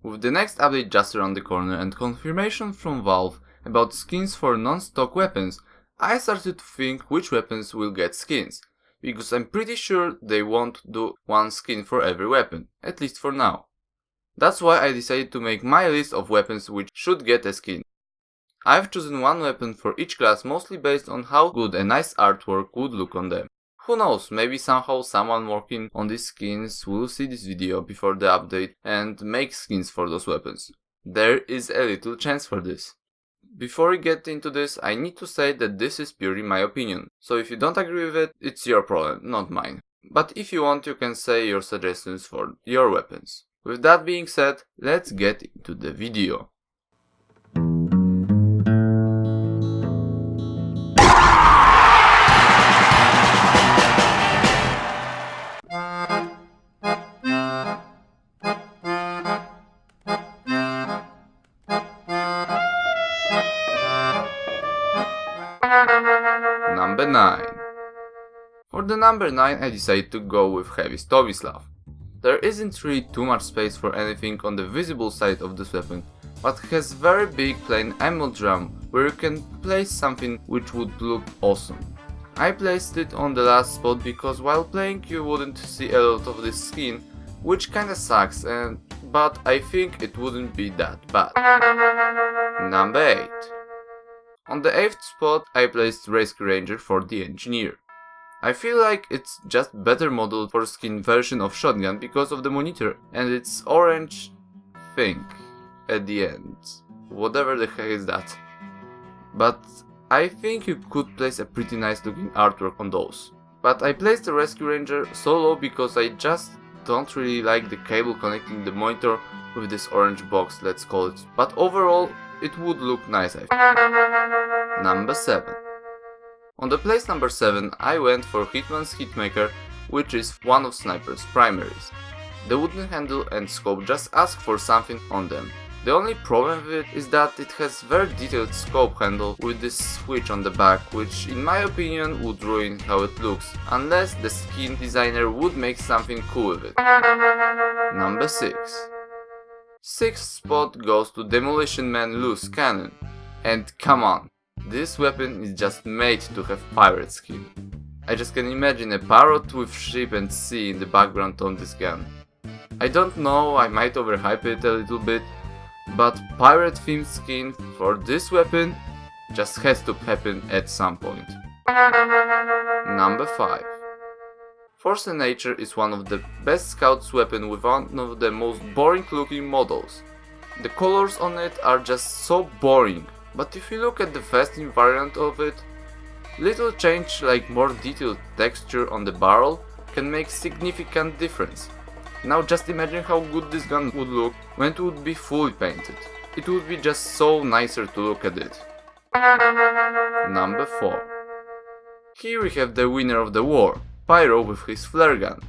With the next update just around the corner and confirmation from Valve about skins for non-stock weapons, I started to think which weapons will get skins, because I'm pretty sure they won't do one skin for every weapon, at least for now. That's why I decided to make my list of weapons which should get a skin. I've chosen one weapon for each class mostly based on how good a nice artwork would look on them. Who knows, maybe somehow someone working on these skins will see this video before the update and make skins for those weapons. There is a little chance for this. Before we get into this, I need to say that this is purely my opinion, so if you don't agree with it, it's your problem, not mine. But if you want, you can say your suggestions for your weapons. With that being said, let's get into the video. Number 9. For the number 9 I decided to go with Heavy Stovislav. There isn't really too much space for anything on the visible side of this weapon, but has very big plain ammo drum where you can place something which would look awesome. I placed it on the last spot because while playing you wouldn't see a lot of this skin, which kinda sucks, but I think it wouldn't be that bad. Number 8. On the 8th spot I placed Rescue Ranger for the Engineer. I feel like it's just better modeled for skin version of Shotgun because of the monitor and its orange thing at the end. Whatever the heck is that. But I think you could place a pretty nice looking artwork on those. But I placed the Rescue Ranger so low because I just don't really like the cable connecting the monitor with this orange box, let's call it. But overall, it would look nice, I think. Number 7. On the place number 7, I went for Hitman's Hitmaker, which is one of Sniper's primaries. The wooden handle and scope just ask for something on them. The only problem with it is that it has very detailed scope handle with this switch on the back, which in my opinion would ruin how it looks, unless the skin designer would make something cool with it. Number 6. 6th spot goes to Demolition Man Loose Cannon. And come on, this weapon is just made to have pirate skin. I just can imagine a parrot with ship and sea in the background on this gun. I don't know, I might overhype it a little bit, but pirate themed skin for this weapon just has to happen at some point. Number 5. Force and Nature is one of the best scouts weapon with one of the most boring looking models. The colors on it are just so boring, but if you look at the fasting variant of it, little change like more detailed texture on the barrel can make significant difference. Now just imagine how good this gun would look when it would be fully painted. It would be just so nicer to look at it. Number 4. Here we have the winner of the war, Pyro with his flare gun.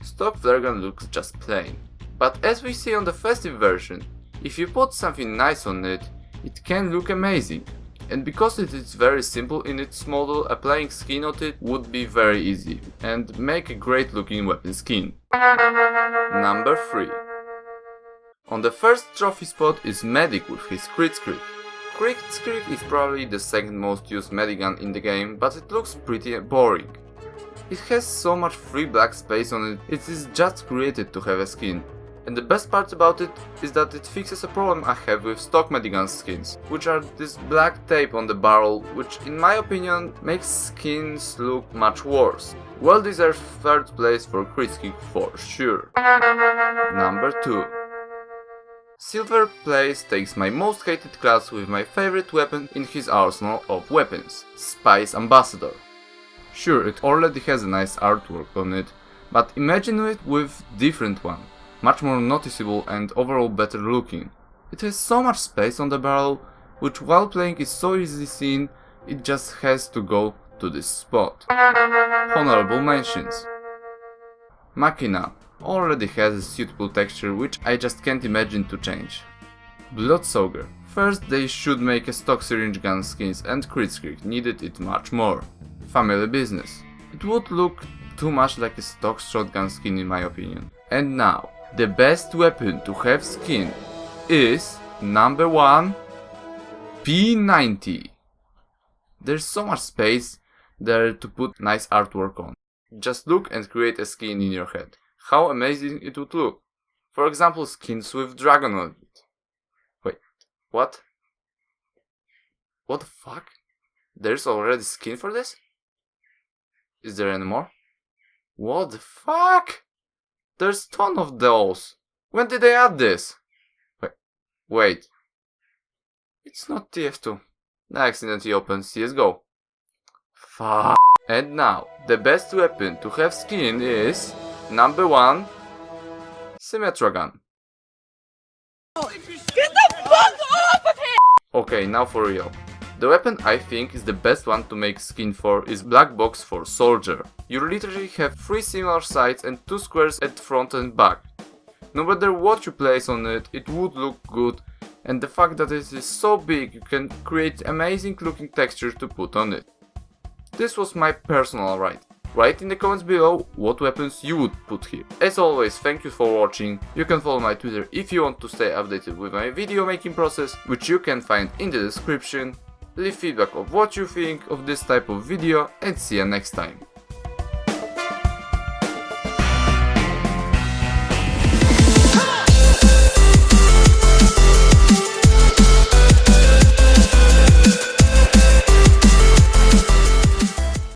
Stock flare gun looks just plain, but as we see on the festive version, if you put something nice on it, it can look amazing. And because it is very simple in its model, applying skin on it would be very easy and make a great looking weapon skin. Number 3. On the first trophy spot is Medic with his Kritzkrieg. Kritzkrieg is probably the second most used medic gun in the game, but it looks pretty boring. It has so much free black space on it, it is just created to have a skin. And the best part about it is that it fixes a problem I have with stock medigun skins, which are this black tape on the barrel, which in my opinion makes skins look much worse. Well deserved third place for Kritzkrieg for sure. Number 2. Silver Place takes my most hated class with my favorite weapon in his arsenal of weapons, Spice Ambassador. Sure, it already has a nice artwork on it, but imagine it with different one, much more noticeable and overall better looking. It has so much space on the barrel, which while playing is so easily seen, it just has to go to this spot. Honorable mentions. Machina already has a suitable texture which I just can't imagine to change. Bloodsoger. First they should make a stock syringe gun skins and Kritzkrieg needed it much more. Family Business. It would look too much like a stock shotgun skin in my opinion. And now, the best weapon to have skin is number 1, P90. There's so much space there to put nice artwork on. Just look and create a skin in your head. How amazing it would look. For example, skins with dragon on it. Wait, what? What the fuck? There's already skin for this? Is there any more? What the fuck? There's a ton of those. When did they add this? Wait. It's not TF2. I accidentally opened CSGO. Fuck. And now, the best weapon to have skin is number 1, Symmetra gun. Get the fuck off of him! Okay, now for real. The weapon I think is the best one to make skin for is Black Box for Soldier. You literally have 3 similar sides and 2 squares at front and back. No matter what you place on it, it would look good, and the fact that it is so big, you can create amazing looking texture to put on it. This was my personal ride. Write in the comments below what weapons you would put here. As always, thank you for watching. You can follow my Twitter if you want to stay updated with my video making process, which you can find in the description. Leave feedback of what you think of this type of video, and see you next time.